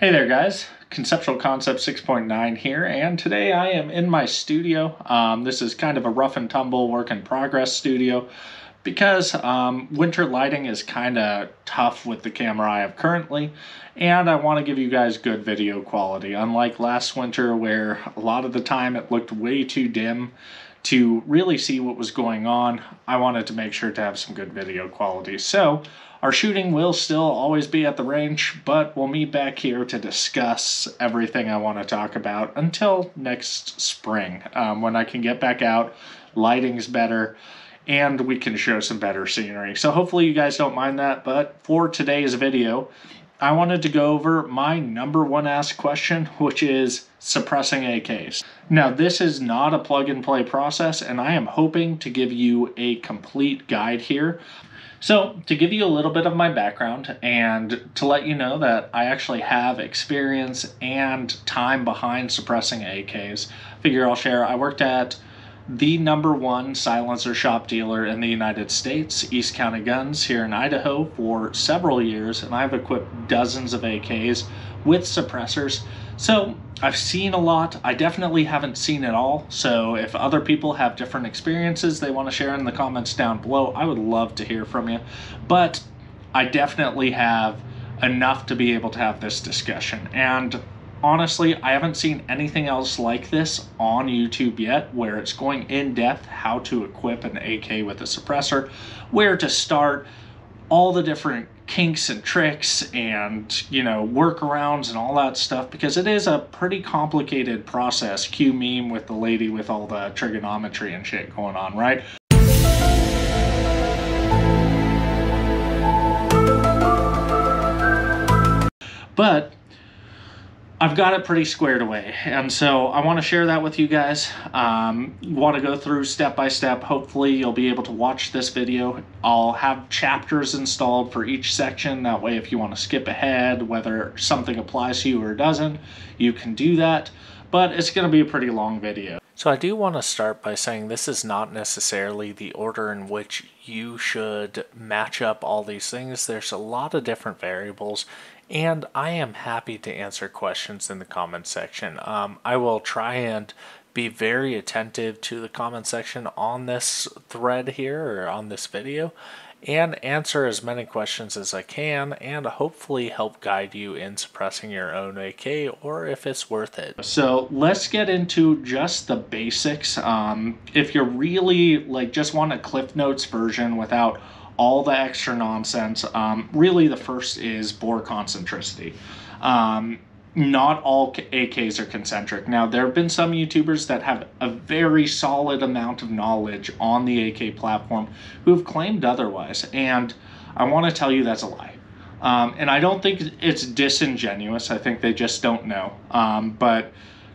Hey there guys, Conceptual Concept 6.9 here, and today I am in my studio. This is kind of a rough and tumble work in progress studio because winter lighting is kind of tough with the camera I have currently, and I want to give you guys good video quality. Unlike last winter where a lot of the time it looked way too dim to really see what was going on, I wanted to make sure to have some good video quality. So our shooting will still always be at the range, but we'll meet back here to discuss everything I want to talk about until next spring, when I can get back out, lighting's better, and we can show some better scenery. So hopefully you guys don't mind that, but for today's video, I wanted to go over my number one asked question, which is suppressing AKs. Now, this is not a plug-and-play process, and I am hoping to give you a complete guide here. So, to give you a little bit of my background and to let you know that I actually have experience and time behind suppressing AKs, figure I'll share. I worked at the #1 silencer shop dealer in the United States, East County Guns, here in Idaho for several years, and I've equipped dozens of AKs with suppressors. So I've seen a lot. I definitely haven't seen it all. So if other people have different experiences they want to share in the comments down below, I would love to hear from you. But I definitely have enough to be able to have this discussion. And honestly, I haven't seen anything else like this on YouTube yet, where it's going in depth how to equip an AK with a suppressor, where to start, all the different kinks and tricks and, you know, workarounds and all that stuff, because it is a pretty complicated process. Cue meme with the lady with all the trigonometry and shit going on, right? But I've got it pretty squared away, and so I want to share that with you guys. Want to go through step by step. Hopefully you'll be able to watch this video. I'll have chapters installed for each section. That way if you want to skip ahead, whether something applies to you or doesn't, you can do that. But it's going to be a pretty long video. So I do want to start by saying this is not necessarily the order in which you should match up all these things. There's a lot of different variables, and I am happy to answer questions in the comment section. I will try and be very attentive to the comment section on this thread here, or on this video, and answer as many questions as I can, and hopefully help guide you in suppressing your own AK, or if it's worth it. So let's get into just the basics. If you're really just want a Cliff Notes version without all the extra nonsense, really the first is bore concentricity. Not all AKs are concentric. Now, there have been some YouTubers that have a very solid amount of knowledge on the AK platform who have claimed otherwise, and I want to tell you that's a lie. And I don't think it's disingenuous. I think they just don't know. But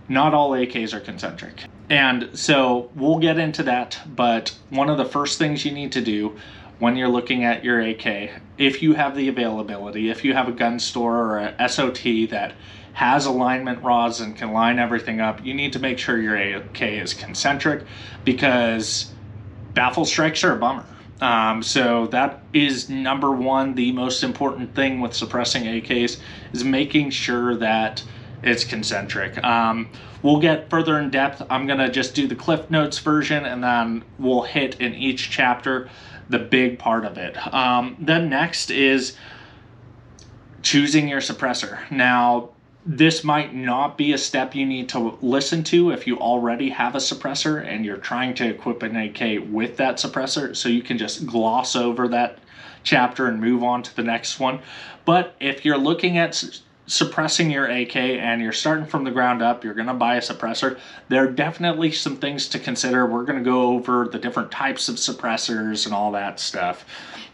not all AKs are concentric. And so we'll get into that, but one of the first things you need to do when you're looking at your AK, if you have the availability, if you have a gun store or a SOT that has alignment rods and can line everything up, you need to make sure your AK is concentric, because baffle strikes are a bummer. So that is #1, the most important thing with suppressing AKs, is making sure that it's concentric. We'll get further in depth. I'm gonna just do the Cliff Notes version, and then we'll hit in each chapter the big part of it. Then next is choosing your suppressor. Now, this might not be a step you need to listen to if you already have a suppressor and you're trying to equip an AK with that suppressor, so you can just gloss over that chapter and move on to the next one. But if you're looking at suppressing your AK and you're starting from the ground up, you're going to buy a suppressor, there are definitely some things to consider. We're going to go over the different types of suppressors and all that stuff.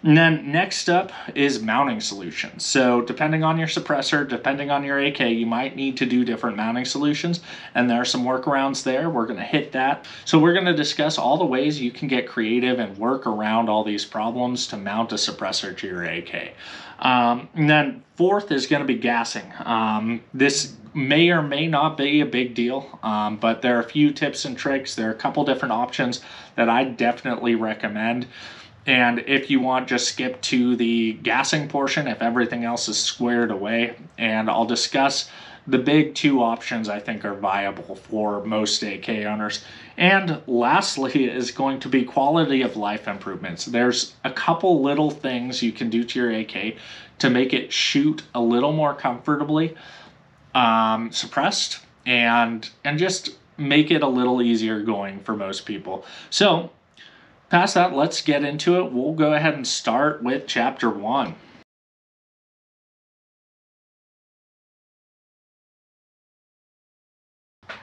And then next up is mounting solutions. So depending on your suppressor, depending on your AK, you might need to do different mounting solutions, and there are some workarounds there. We're going to hit that. So we're going to discuss all the ways you can get creative and work around all these problems to mount a suppressor to your AK. And then fourth is going to be gassing. This may or may not be a big deal, but there are a few tips and tricks. There are a couple different options that I definitely recommend. And if you want, just skip to the gassing portion if everything else is squared away. And I'll discuss the big two options I think are viable for most AK owners. And lastly is going to be quality of life improvements. There's a couple little things you can do to your AK to make it shoot a little more comfortably suppressed and just make it a little easier going for most people. So past that, let's get into it. We'll go ahead and start with chapter 1.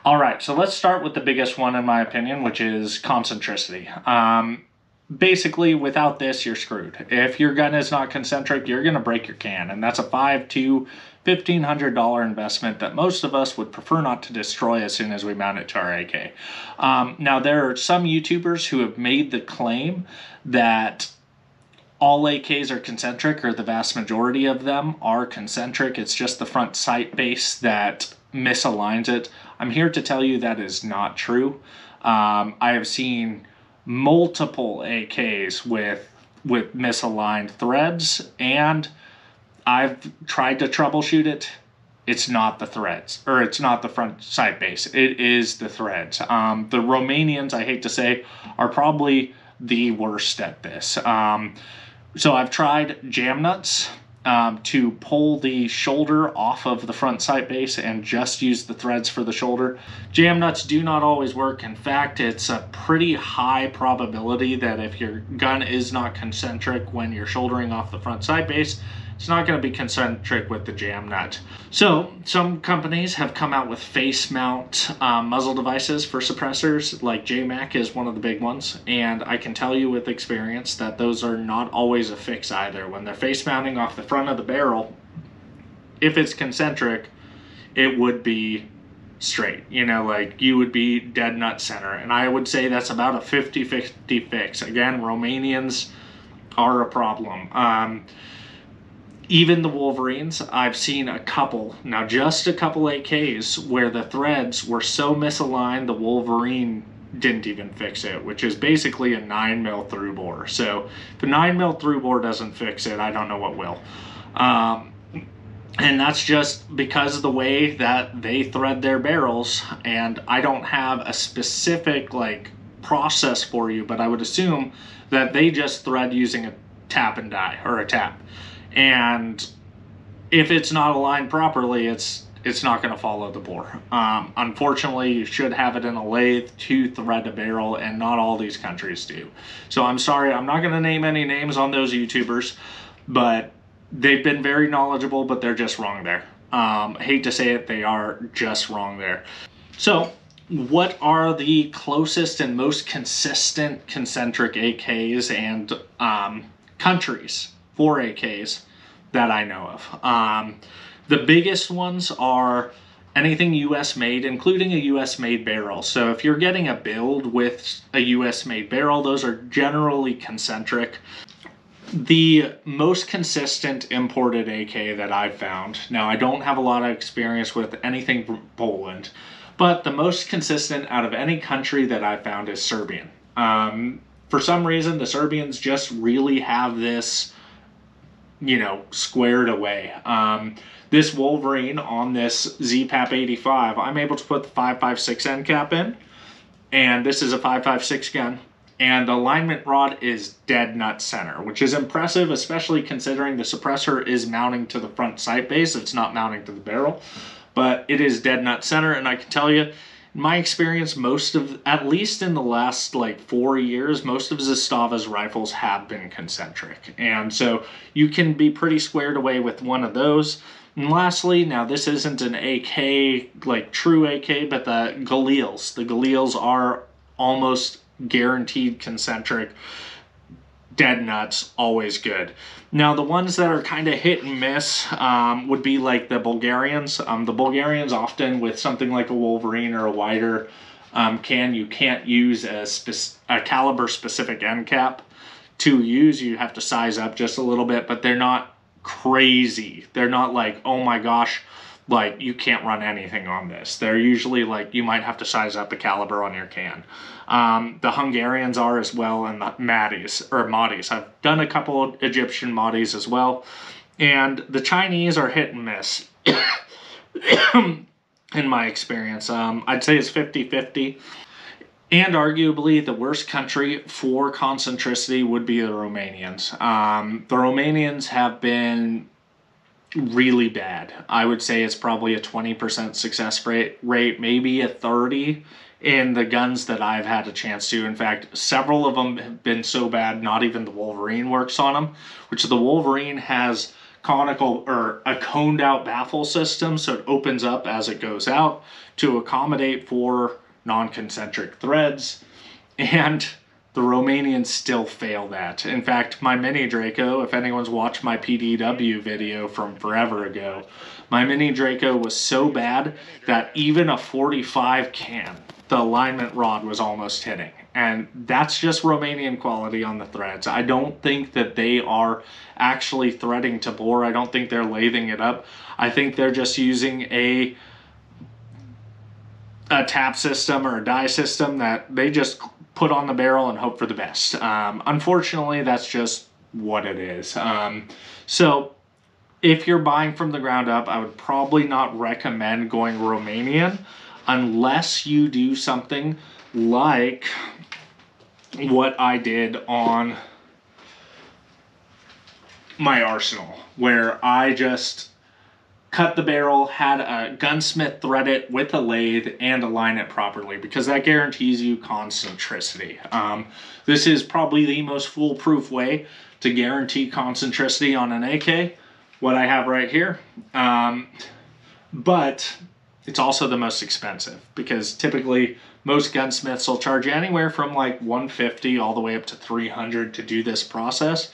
All right, so let's start with the biggest one in my opinion, which is concentricity. Basically, without this, you're screwed. If your gun is not concentric, you're going to break your can, and that's a $500 to $1,500 investment that most of us would prefer not to destroy as soon as we mount it to our AK. Now, there are some YouTubers who have made the claim that all AKs are concentric, or the vast majority of them are concentric. It's just the front sight base that misaligns it. I'm here to tell you that is not true. I have seen multiple AKs with misaligned threads, and I've tried to troubleshoot it. It's not the threads, or it's not the front sight base. It is the threads. The Romanians, I hate to say, are probably the worst at this. So I've tried jam nuts to pull the shoulder off of the front sight base and just use the threads for the shoulder. Jam nuts do not always work. In fact, it's a pretty high probability that if your gun is not concentric when you're shouldering off the front sight base, it's not going to be concentric with the jam nut. So some companies have come out with face mount muzzle devices for suppressors, like JMac is one of the big ones, and I can tell you with experience that those are not always a fix either. When they're face mounting off the front of the barrel, if it's concentric, it would be straight, you know, like you would be dead nut center, and I would say that's about a 50-50 fix. Again, Romanians are a problem. Even the Wolverines, I've seen a couple, now just a couple AKs, where the threads were so misaligned the Wolverine didn't even fix it, which is basically a 9mm through bore. So if a 9mm through bore doesn't fix it, I don't know what will. And that's just because of the way that they thread their barrels, and I don't have a specific like process for you, but I would assume that they just thread using a tap and die, or a tap. And if it's not aligned properly, it's not going to follow the bore. Unfortunately, you should have it in a lathe to thread a barrel, and not all these countries do. So I'm sorry, I'm not going to name any names on those YouTubers, but they've been very knowledgeable, but they're just wrong there. I hate to say it, they are just wrong there. So what are the closest and most consistent concentric AKs and countries for AKs that I know of? The biggest ones are anything US made, including a US made barrel. So if you're getting a build with a US made barrel, those are generally concentric. The most consistent imported AK that I've found, now I don't have a lot of experience with anything from Poland, but the most consistent out of any country that I've found is Serbian. For some reason, the Serbians just really have this, you know, squared away. This Wolverine on this ZPAP 85, I'm able to put the 5.56 end cap in, and this is a 5.56 gun, and the alignment rod is dead nut center, which is impressive, especially considering the suppressor is mounting to the front sight base. It's not mounting to the barrel, but it is dead nut center, and I can tell you, in my experience, most of, at least in the last like 4 years, most of Zastava's rifles have been concentric. And so you can be pretty squared away with one of those. And lastly, now this isn't an AK, like true AK, but the Galils. The Galils are almost guaranteed concentric. Dead nuts, always good. Now the ones that are kind of hit and miss would be like the Bulgarians. The Bulgarians often with something like a Wolverine or a wider you can't use a caliber specific end cap to use. You have to size up just a little bit, but they're not crazy. They're not like, oh my gosh, like, you can't run anything on this. They're usually like, you might have to size up the caliber on your can. The Hungarians are as well, and the Mahdi's. I've done a couple of Egyptian Mahdi's as well. And the Chinese are hit and miss, in my experience. I'd say it's 50-50. And arguably the worst country for concentricity would be the Romanians. The Romanians have been really bad. I would say it's probably a 20% success rate, maybe a 30% in the guns that I've had a chance to. In fact, several of them have been so bad, not even the Wolverine works on them, which the Wolverine has conical or a coned out baffle system, so it opens up as it goes out to accommodate for non-concentric threads, and the Romanians still fail that. In fact, my Mini Draco, if anyone's watched my PDW video from forever ago, my Mini Draco was so bad that even a 45 can, the alignment rod was almost hitting. And that's just Romanian quality on the threads. I don't think that they are actually threading to bore. I don't think they're lathing it up. I think they're just using a tap system or a die system that they just put on the barrel and hope for the best. Unfortunately, that's just what it is. So if you're buying from the ground up, I would probably not recommend going Romanian unless you do something like what I did on my Arsenal, where I just cut the barrel, had a gunsmith thread it with a lathe, and align it properly, because that guarantees you concentricity. This is probably the most foolproof way to guarantee concentricity on an AK, what I have right here. But it's also the most expensive, because typically most gunsmiths will charge you anywhere from like $150 all the way up to $300 to do this process.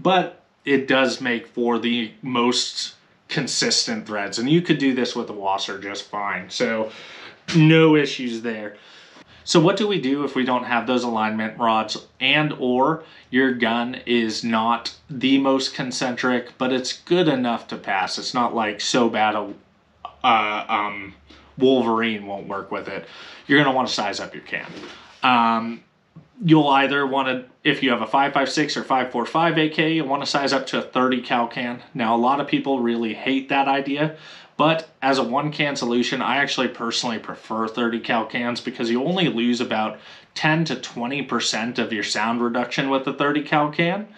But it does make for the most consistent threads, and you could do this with a washer just fine, so no issues there. So what do we do if we don't have those alignment rods, and or your gun is not the most concentric, but it's good enough to pass? It's not like so bad a Wolverine won't work with it. You're going to want to size up your can. You'll either want to, if you have a 5.56 or 5.45 AK, you'll want to size up to a 30 cal can. Now, a lot of people really hate that idea, but as a one can solution, I actually personally prefer 30 cal cans, because you only lose about 10 to 20% of your sound reduction with the 30 cal can.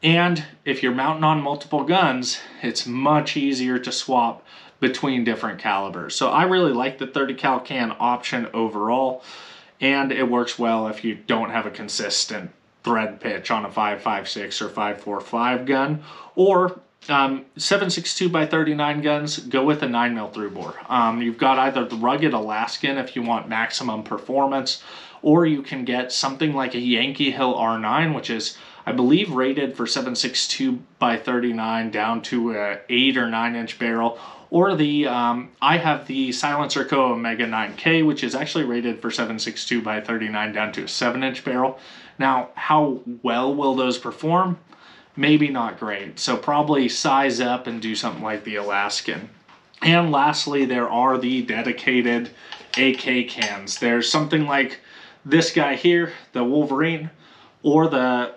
And if you're mounting on multiple guns, it's much easier to swap between different calibers. So I really like the 30 cal can option overall. And it works well if you don't have a consistent thread pitch on a 5.56 or 5.45 gun. Or 7.62x39 guns, go with a 9mm through bore. You've got either the rugged Alaskan if you want maximum performance, or you can get something like a Yankee Hill R9, which is, I believe, rated for 7.62x39 down to a 8 or 9 inch barrel. Or the, I have the Silencer Co. Omega 9K, which is actually rated for 7.62x39 down to a 7 inch barrel. Now, how well will those perform? Maybe not great. So probably size up and do something like the Alaskan. And lastly, there are the dedicated AK cans. There's something like this guy here, the Wolverine, or the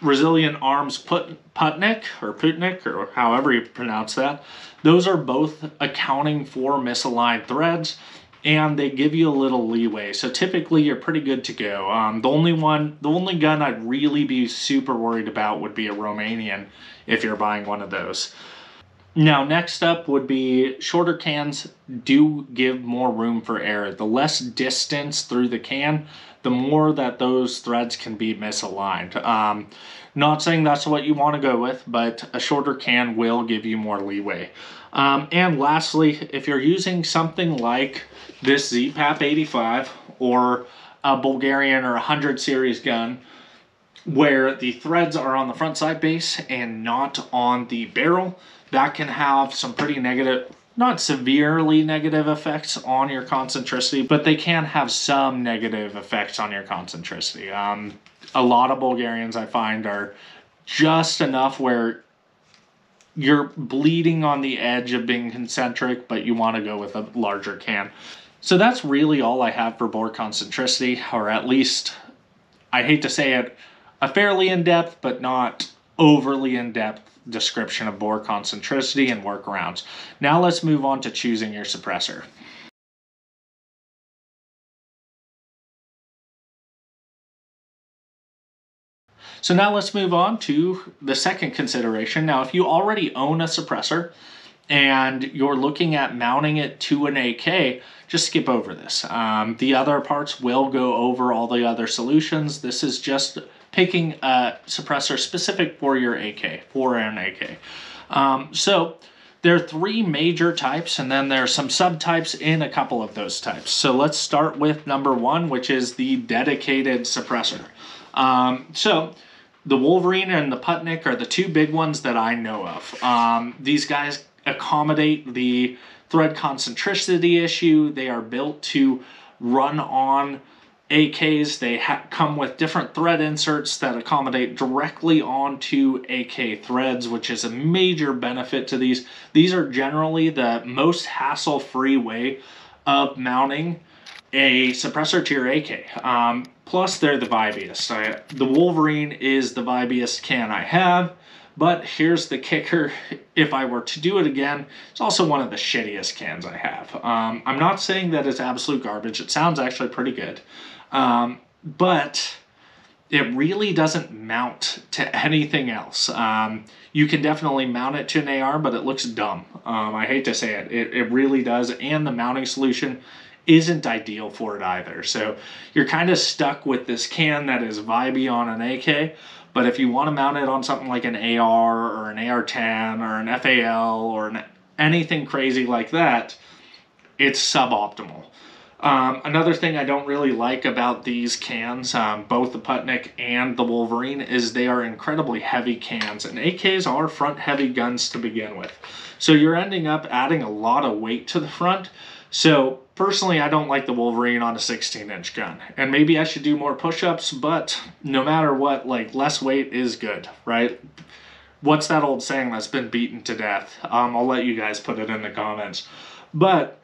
Resilient Arms Putnik, or however you pronounce that. Those are both accounting for misaligned threads, and they give you a little leeway. So typically you're pretty good to go. The only gun I'd really be super worried about would be a Romanian if you're buying one of those. Now, next up would be shorter cans do give more room for error. The less distance through the can, the more that those threads can be misaligned. Not saying that's what you want to go with, but a shorter can will give you more leeway. And lastly, if you're using something like this ZPAP 85 or a Bulgarian or 100 series gun, where the threads are on the front side base and not on the barrel, that can have some pretty negative, not severely negative effects on your concentricity, but they can have some negative effects on your concentricity. A lot of Bulgarians I find are just enough where you're bleeding on the edge of being concentric, but you want to go with a larger can. So that's really all I have for bore concentricity, or at least, I hate to say it, a fairly in-depth but not overly in-depth description of bore concentricity and workarounds. Now let's move on to choosing your suppressor. So now let's move on to the second consideration. Now, if you already own a suppressor and you're looking at mounting it to an AK, just skip over this. The other parts will go over all the other solutions. This is just picking a suppressor specific for your AK, for an AK. So there are three major types, and then there are some subtypes in a couple of those types. So let's start with number one, which is the dedicated suppressor. So the Wolverine and the Putnik are the two big ones that I know of. These guys accommodate the thread concentricity issue. They are built to run on AKs. They come with different thread inserts that accommodate directly onto AK threads, which is a major benefit to these. These are generally the most hassle-free way of mounting a suppressor to your AK. Plus, they're the vibiest. The Wolverine is the vibiest can I have, but here's the kicker. If I were to do it again, it's also one of the shittiest cans I have. I'm not saying that it's absolute garbage. It sounds actually pretty good. But it really doesn't mount to anything else. You can definitely mount it to an AR, but it looks dumb. I hate to say it. It really does, and the mounting solution isn't ideal for it either. So you're kind of stuck with this can that is vibey on an AK, but if you want to mount it on something like an AR or an AR-10 or an FAL or anything crazy like that, it's suboptimal. Another thing I don't really like about these cans, both the Putnik and the Wolverine, is they are incredibly heavy cans, and AKs are front-heavy guns to begin with. So you're ending up adding a lot of weight to the front. So personally, I don't like the Wolverine on a 16-inch gun. And maybe I should do more push-ups, but no matter what, like, less weight is good, right? What's that old saying that's been beaten to death? I'll let you guys put it in the comments. But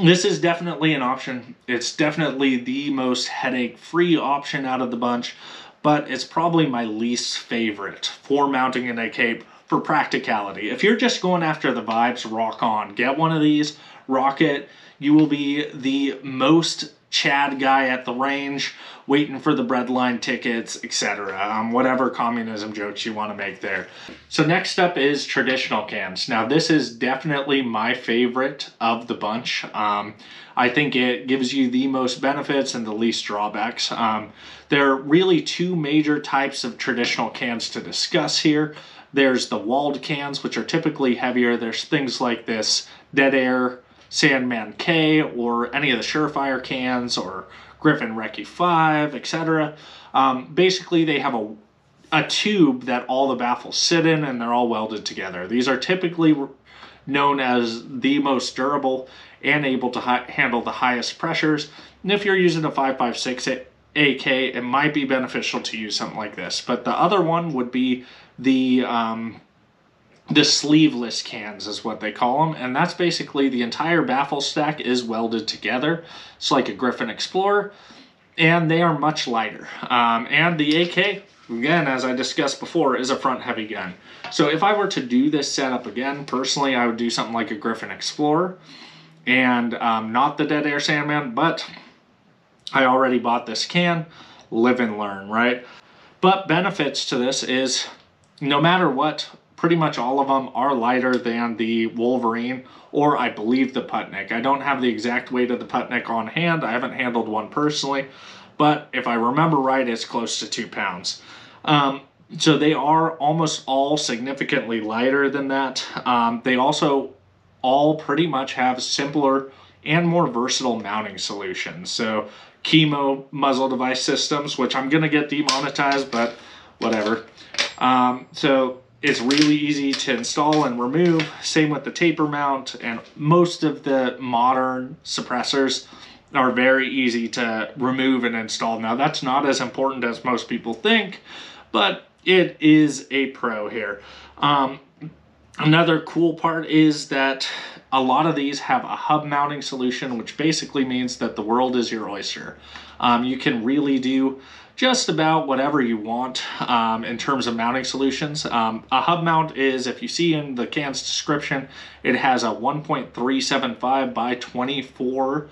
this is definitely an option. It's definitely the most headache-free option out of the bunch, but it's probably my least favorite for mounting an AK for practicality. If you're just going after the vibes, rock on. Get one of these, rock it. You will be the most Chad guy at the range, waiting for the breadline tickets, etc. Whatever communism jokes you want to make there. So next up is traditional cans. Now this is definitely my favorite of the bunch. I think it gives you the most benefits and the least drawbacks. There are really two major types of traditional cans to discuss here. There's the walled cans, which are typically heavier. There's things like this Dead Air Sandman K, or any of the Surefire cans, or Griffin Recce 5, etc. Basically, they have a tube that all the baffles sit in, and they're all welded together. These are typically known as the most durable and able to handle the highest pressures. And if you're using a 5.56 AK, it might be beneficial to use something like this. But the other one would be the sleeveless cans is what they call them, and that's basically the entire baffle stack is welded together. It's like a Griffin Explorer, and they are much lighter. And the AK, again, as I discussed before, is a front-heavy gun. So if I were to do this setup again, personally, I would do something like a Griffin Explorer, and not the Dead Air Sandman, but I already bought this can. Live and learn, right? But benefits to this is, no matter what, pretty much all of them are lighter than the Wolverine, or I believe the Putnik. I don't have the exact weight of the Putnik on hand. I haven't handled one personally, but if I remember right, it's close to 2 pounds. So they are almost all significantly lighter than that. They also all pretty much have simpler and more versatile mounting solutions. So chemo muzzle device systems, which I'm going to get demonetized, but whatever. So it's really easy to install and remove. Same with the taper mount, and most of the modern suppressors are very easy to remove and install. Now that's not as important as most people think, but it is a pro here. Another cool part is that a lot of these have a hub mounting solution, which basically means that the world is your oyster. You can really do just about whatever you want in terms of mounting solutions. A hub mount is, if you see in the can's description, it has a 1.375 by 24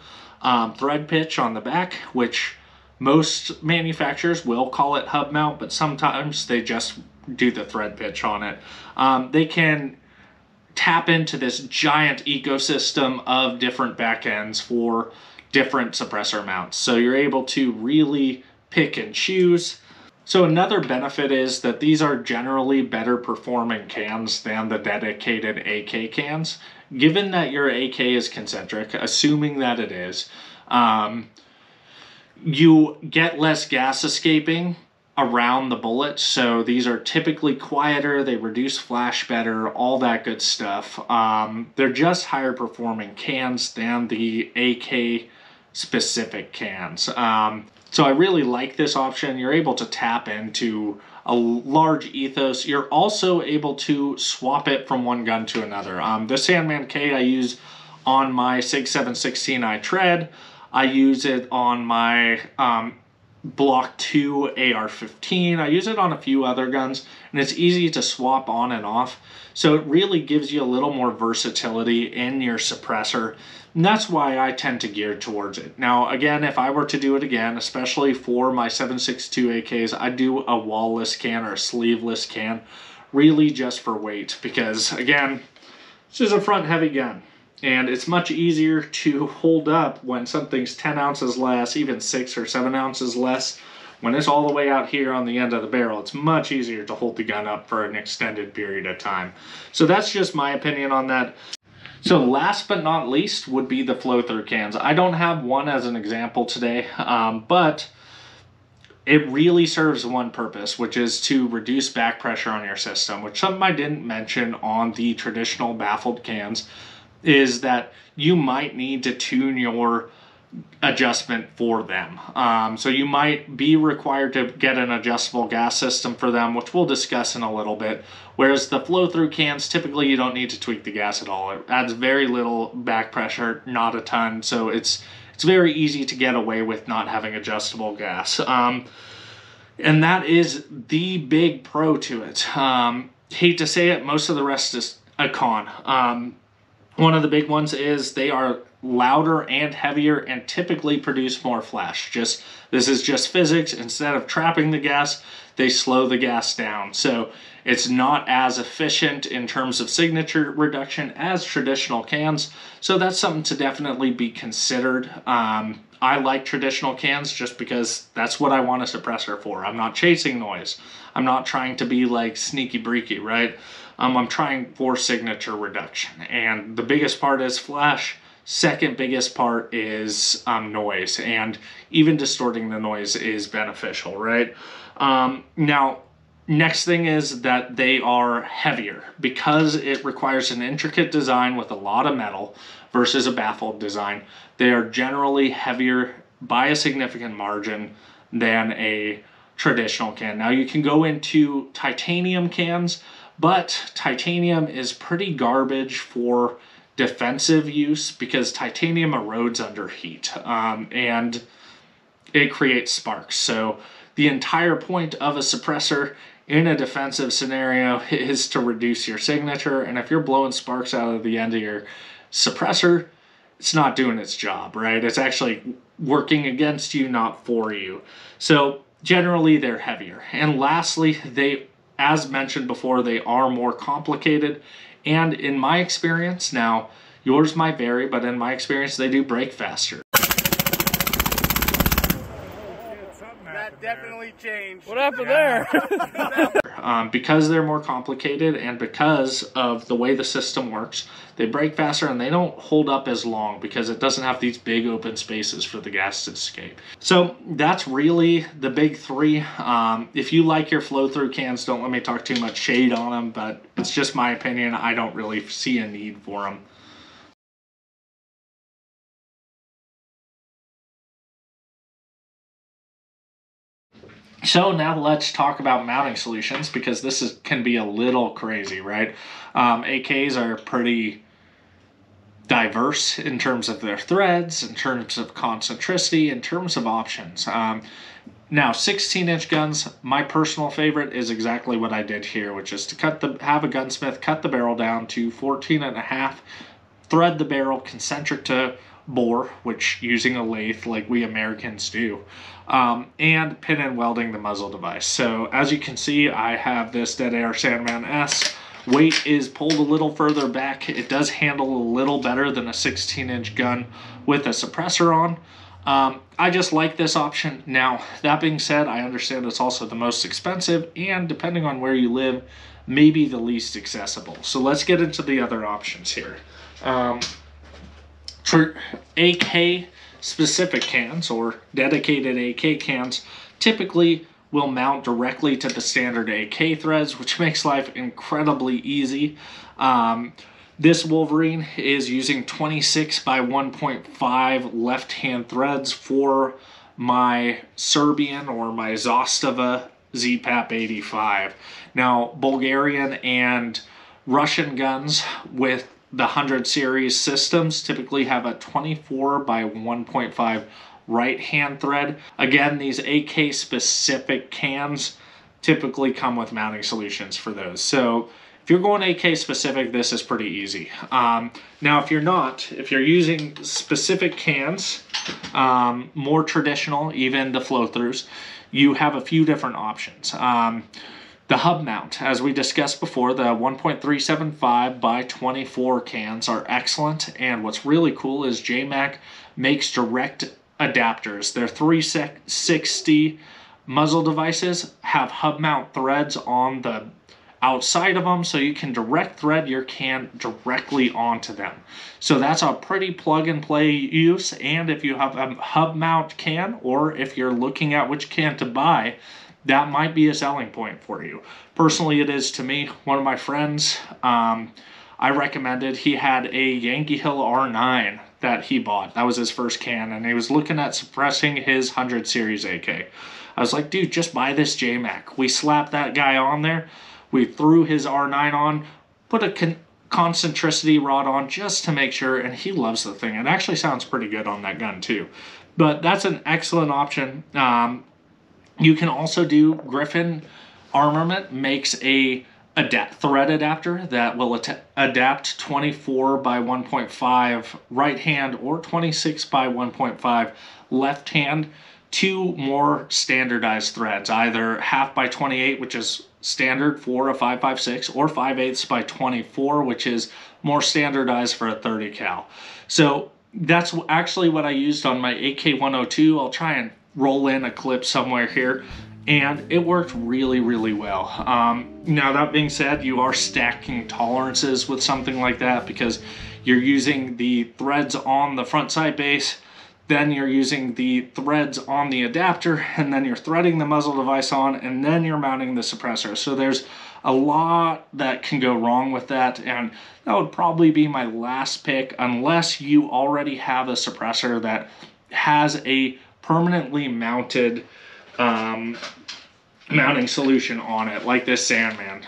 thread pitch on the back, which most manufacturers will call it hub mount, but sometimes they just do the thread pitch on it. They can tap into this giant ecosystem of different backends for different suppressor mounts. So you're able to really pick and choose. So another benefit is that these are generally better performing cans than the dedicated AK cans. Given that your AK is concentric, assuming that it is, you get less gas escaping around the bullet, so these are typically quieter, they reduce flash better, all that good stuff. They're just higher performing cans than the AK specific cans. So I really like this option. You're able to tap into a large ethos. You're also able to swap it from one gun to another. The Sandman K I use on my SIG 716i tread. I use it on my Block 2 AR-15. I use it on a few other guns, and it's easy to swap on and off. So it really gives you a little more versatility in your suppressor, and that's why I tend to gear towards it. Now, again, if I were to do it again, especially for my 7.62 AKs, I'd do a wallless can or a sleeveless can, really just for weight, because, again, this is a front-heavy gun. And it's much easier to hold up when something's 10 ounces less, even 6 or 7 ounces less. When it's all the way out here on the end of the barrel, it's much easier to hold the gun up for an extended period of time. So that's just my opinion on that. So last but not least would be the flow-through cans. I don't have one as an example today, but it really serves one purpose, which is to reduce back pressure on your system, which something I didn't mention on the traditional baffled cans is that you might need to tune your adjustment for them. So you might be required to get an adjustable gas system for them, which we'll discuss in a little bit. Whereas the flow-through cans, typically you don't need to tweak the gas at all. It adds very little back pressure, not a ton. So it's very easy to get away with not having adjustable gas. And that is the big pro to it. Hate to say it, most of the rest is a con. One of the big ones is they are louder and heavier and typically produce more flash. This is just physics. Instead of trapping the gas, they slow the gas down. So it's not as efficient in terms of signature reduction as traditional cans. So that's something to definitely be considered. I like traditional cans just because that's what I want a suppressor for. I'm not chasing noise. I'm not trying to be like sneaky breaky, right? I'm trying for signature reduction. And the biggest part is flash. Second biggest part is noise. And even distorting the noise is beneficial, right? Now, next thing is that they are heavier. Because it requires an intricate design with a lot of metal versus a baffled design, they are generally heavier by a significant margin than a traditional can. Now you can go into titanium cans, but titanium is pretty garbage for defensive use because titanium erodes under heat and it creates sparks. So the entire point of a suppressor in a defensive scenario is to reduce your signature, and if you're blowing sparks out of the end of your suppressor, it's not doing its job, right? It's actually working against you, not for you. So generally they're heavier. And lastly, they, as mentioned before, they are more complicated. And in my experience, now yours might vary, but in my experience, they do break faster. That definitely changed. What happened there? Because they're more complicated and because of the way the system works, they break faster and they don't hold up as long because it doesn't have these big open spaces for the gas to escape. So that's really the big three. If you like your flow-through cans, don't let me talk too much shade on them, but it's just my opinion. I don't really see a need for them. So now let's talk about mounting solutions, because this can be a little crazy, right? AKs are pretty diverse in terms of their threads, in terms of concentricity, in terms of options. Now, 16-inch guns, my personal favorite is exactly what I did here, which is to have a gunsmith cut the barrel down to 14.5, thread the barrel concentric to bore, which using a lathe like we Americans do, and pin and welding the muzzle device. So as you can see, I have this Dead Air Sandman S. Weight is pulled a little further back. It does handle a little better than a 16-inch gun with a suppressor on. I just like this option. Now, that being said, I understand it's also the most expensive, and depending on where you live, maybe the least accessible. So let's get into the other options here. For AK specific cans, or dedicated AK cans, typically will mount directly to the standard AK threads, which makes life incredibly easy. This Wolverine is using 26 by 1.5 left-hand threads for my Serbian or my Zostava ZPAP 85. Now, Bulgarian and Russian guns with the 100 series systems typically have a 24 by 1.5 right-hand thread. Again, these AK specific cans typically come with mounting solutions for those. So if you're going AK specific, this is pretty easy. Now, if you're not, if you're using specific cans, more traditional, even the flow-throughs, you have a few different options. The hub mount, as we discussed before, the 1.375 by 24 cans are excellent. And what's really cool is JMac makes direct adapters. Their 360 muzzle devices have hub mount threads on the outside of them, so you can direct thread your can directly onto them. So that's a pretty plug and play use. And if you have a hub mount can, or if you're looking at which can to buy, that might be a selling point for you. Personally, it is to me. One of my friends, I recommended, he had a Yankee Hill R9 that he bought. That was his first can, and he was looking at suppressing his 100 series AK. I was like, dude, just buy this JMac. We slapped that guy on there. We threw his R9 on, put a concentricity rod on just to make sure, and he loves the thing. It actually sounds pretty good on that gun too. But that's an excellent option. You can also do Griffin Armament makes a thread adapter that will adapt 24 by 1.5 right hand or 26 by 1.5 left hand to more standardized threads, either half by 28, which is standard for a 5.56, or 5/8 by 24, which is more standardized for a 30 cal. So that's actually what I used on my AK-102. I'll try and roll in a clip somewhere here, and it worked really, really well. Now, that being said, you are stacking tolerances with something like that, because you're using the threads on the front sight base, then you're using the threads on the adapter, and then you're threading the muzzle device on, and then you're mounting the suppressor. So there's a lot that can go wrong with that, and that would probably be my last pick, unless you already have a suppressor that has a permanently mounted mounting solution on it, like this Sandman.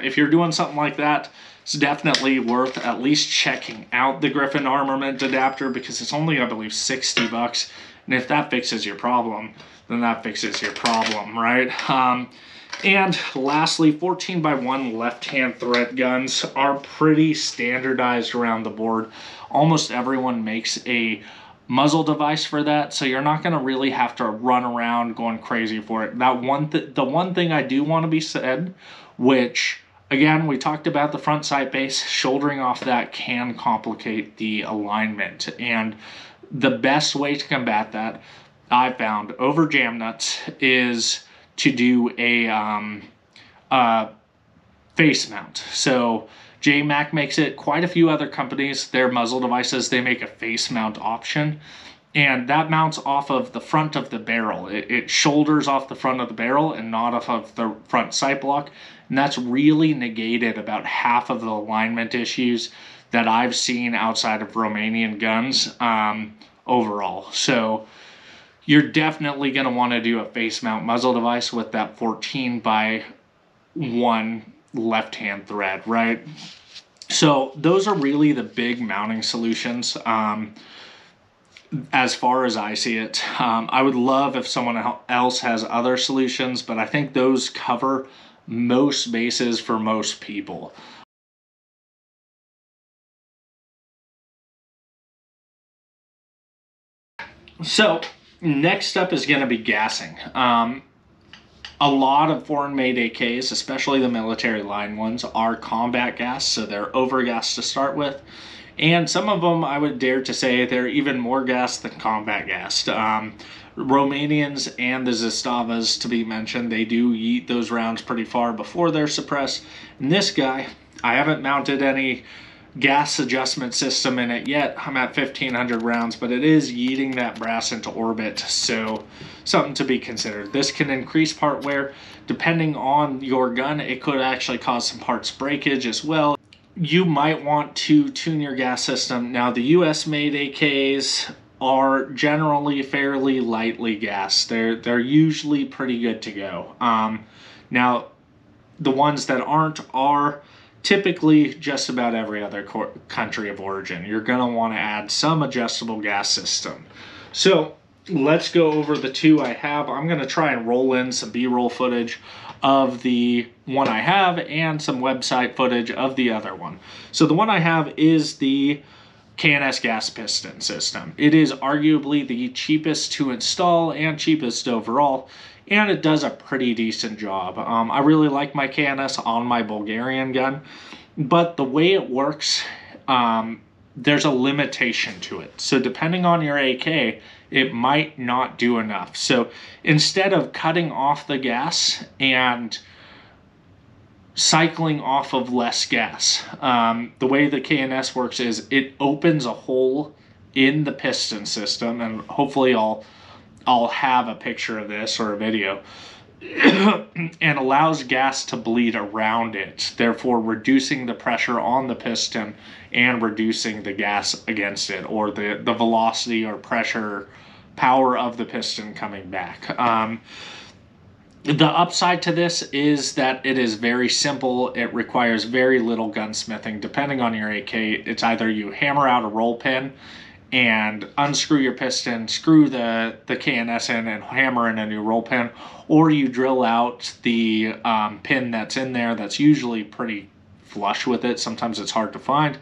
If you're doing something like that, it's definitely worth at least checking out the Griffin Armament adapter, because it's only, I believe, 60 bucks. And if that fixes your problem, then that fixes your problem, right? And lastly, 14 by 1 left-hand thread guns are pretty standardized around the board. Almost everyone makes a muzzle device for that, so you're not going to really have to run around going crazy for it. The one thing I do want to be said, which again, we talked about the front sight base, shouldering off that can complicate the alignment, and the best way to combat that, I found, over jam nuts, is to do a face mount. So JMac makes it, quite a few other companies, their muzzle devices, they make a face mount option, and that mounts off of the front of the barrel. It shoulders off the front of the barrel and not off of the front sight block, and that's really negated about half of the alignment issues that I've seen outside of Romanian guns overall. So you're definitely going to want to do a face mount muzzle device with that 14x1 left-hand thread, right? So those are really the big mounting solutions. As far as I see it, I would love if someone else has other solutions, but I think those cover most bases for most people. So next up is going to be gassing. A lot of foreign-made AKs, especially the military line ones, are combat gas, so they're overgassed to start with. And some of them, I would dare to say, they're even more gassed than combat gassed. Romanians and the Zastavas, to be mentioned, they do yeet those rounds pretty far before they're suppressed. And this guy, I haven't mounted any gas adjustment system in it yet. I'm at 1,500 rounds, but it is yeeting that brass into orbit, so something to be considered. This can increase part wear. Depending on your gun, it could actually cause some parts breakage as well. You might want to tune your gas system. Now, the US-made AKs are generally fairly lightly gassed. They're usually pretty good to go. Now, the ones that aren't are typically just about every other country of origin. You're going to want to add some adjustable gas system. So let's go over the two I have. I'm going to try and roll in some B-roll footage of the one I have and some website footage of the other one. So the one I have is the K&S gas piston system. It is arguably the cheapest to install and cheapest overall, and it does a pretty decent job. I really like my K&S on my Bulgarian gun, but the way it works, there's a limitation to it. So depending on your AK, it might not do enough. So instead of cutting off the gas and cycling off of less gas, the way the K&S works is it opens a hole in the piston system, and hopefully I'll have a picture of this or a video, and allows gas to bleed around it, therefore reducing the pressure on the piston and reducing the gas against it, or the velocity or pressure power of the piston coming back. The upside to this is that it is very simple. It requires very little gunsmithing. Depending on your AK, it's either you hammer out a roll pin and unscrew your piston, screw the K&S in and hammer in a new roll pin, or you drill out the pin that's in there that's usually pretty flush with it. Sometimes it's hard to find.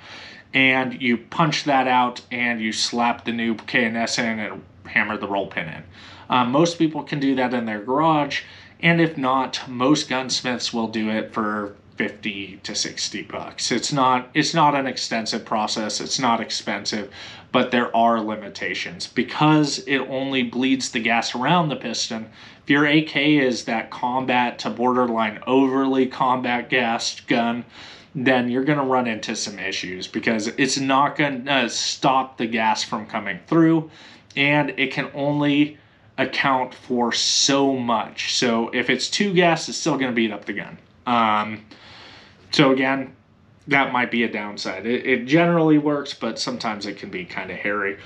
And you punch that out and you slap the new K&S in and hammer the roll pin in. Most people can do that in their garage, and if not, most gunsmiths will do it for 50 to 60 bucks. It's not an extensive process. It's not expensive, but there are limitations because it only bleeds the gas around the piston. If your AK is that combat to borderline overly combat gassed gun, then you're going to run into some issues because it's not going to stop the gas from coming through, and it can only account for so much. So if it's too gas, it's still going to beat up the gun. So again, that might be a downside. It generally works, but sometimes it can be kind of hairy.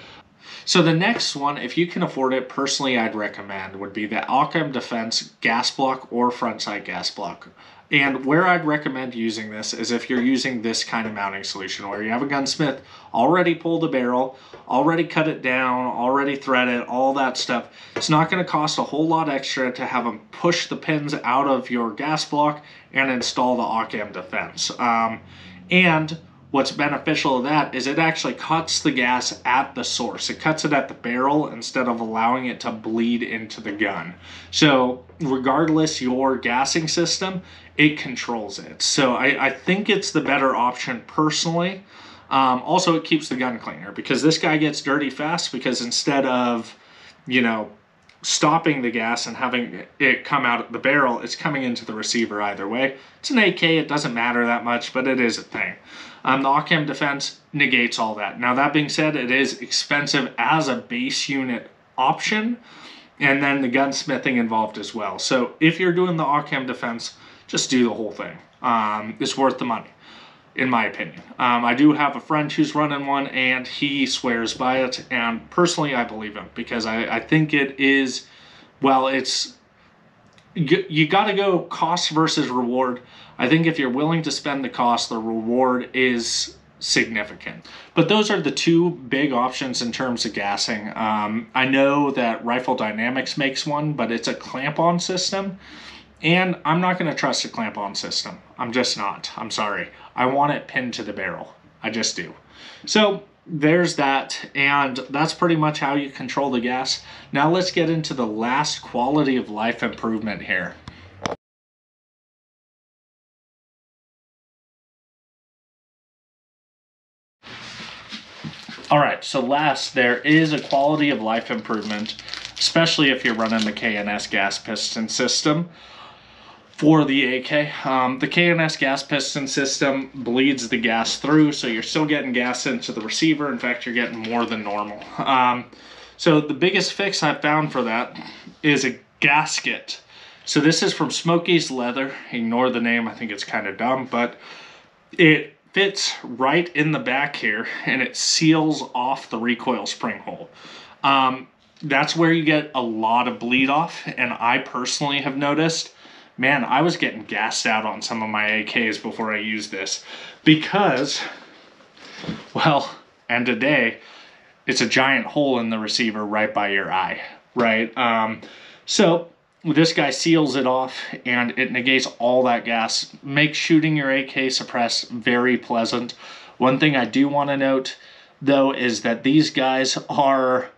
So the next one, if you can afford it, personally I'd recommend would be the Occam Defense gas block or front sight gas block. And where I'd recommend using this is if you're using this kind of mounting solution where you have a gunsmith already pull the barrel, already cut it down, already thread it, all that stuff. It's not going to cost a whole lot extra to have them push the pins out of your gas block and install the Occam Defense. And what's beneficial of that is it actually cuts the gas at the source. It cuts it at the barrel instead of allowing it to bleed into the gun. So regardless your gassing system, it controls it. So I think it's the better option personally. Also, it keeps the gun cleaner because this guy gets dirty fast because instead of, stopping the gas and having it come out of the barrel, it's coming into the receiver either way. It's an AK, it doesn't matter that much, but it is a thing. The Occam Defense negates all that. Now, that being said, it is expensive as a base unit option, and then the gunsmithing involved as well. So if you're doing the Occam Defense, just do the whole thing. It's worth the money. in my opinion. I do have a friend who's running one, and he swears by it, and personally I believe him, because I think it is, well, it's, you got to go cost versus reward. I think if you're willing to spend the cost, the reward is significant. But those are the two big options in terms of gassing. I know that Rifle Dynamics makes one, but it's a clamp-on system, and I'm not going to trust a clamp-on system. I'm just not. I'm sorry. I want it pinned to the barrel. I just do. So there's that, and that's pretty much how you control the gas. Now let's get into the last quality of life improvement here. All right, so last, there is a quality of life improvement, especially if you're running the K&S gas piston system for the AK. The K&S gas piston system bleeds the gas through, so you're still getting gas into the receiver. In fact, you're getting more than normal. So the biggest fix I've found for that is a gasket. So this is from Smokey's Leather. Ignore the name, I think it's kind of dumb, but it fits right in the back here, and it seals off the recoil spring hole. That's where you get a lot of bleed off, and I personally have noticed, man, I was getting gassed out on some of my AKs before I used this, because, well, and today, it's a giant hole in the receiver right by your eye, right? So this guy seals it off, and it negates all that gas, makes shooting your AK suppress very pleasant. One thing I do want to note, though, is that these guys are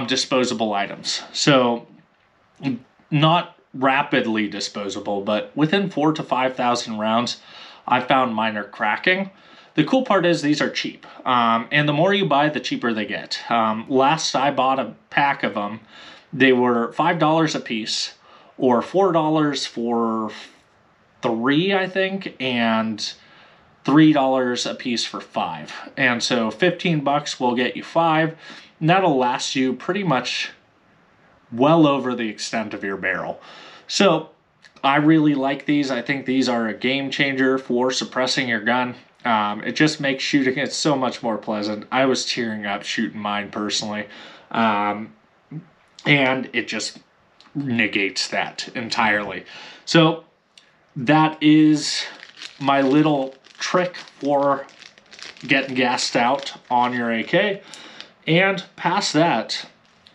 disposable items. So not rapidly disposable, but within 4,000 to 5,000 rounds, I found mine are cracking. The cool part is these are cheap, and the more you buy, the cheaper they get. Last I bought a pack of them, they were $5 a piece, or $4 for 3, I think, and $3 a piece for 5. And so 15 bucks will get you 5, and that'll last you pretty much well over the extent of your barrel. So I really like these. I think these are a game changer for suppressing your gun. It just makes shooting it so much more pleasant. I was tearing up shooting mine personally. And it just negates that entirely. So that is my little trick for getting gassed out on your AK. And past that,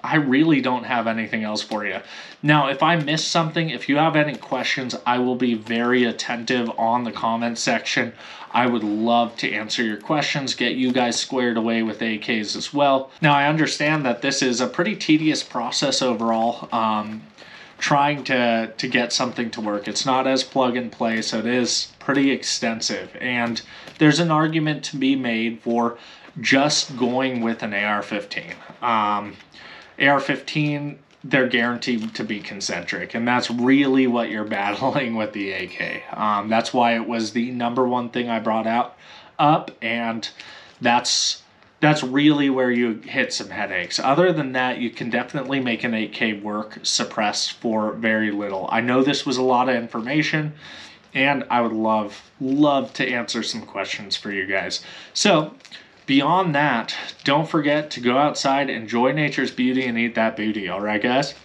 I really don't have anything else for you. Now, if I missed something, if you have any questions, I will be very attentive on the comment section. I would love to answer your questions, get you guys squared away with AKs as well. Now, I understand that this is a pretty tedious process overall, trying to get something to work. It's not as plug and play, so it is pretty extensive. And there's an argument to be made for just going with an AR-15. AR-15, they're guaranteed to be concentric, and that's really what you're battling with the AK. That's why it was the #1 thing I brought up, and that's really where you hit some headaches. Other than that, you can definitely make an 8K work suppressed for very little. I know this was a lot of information, and I would love to answer some questions for you guys. So beyond that, don't forget to go outside, enjoy nature's beauty, and eat that booty. All right, guys?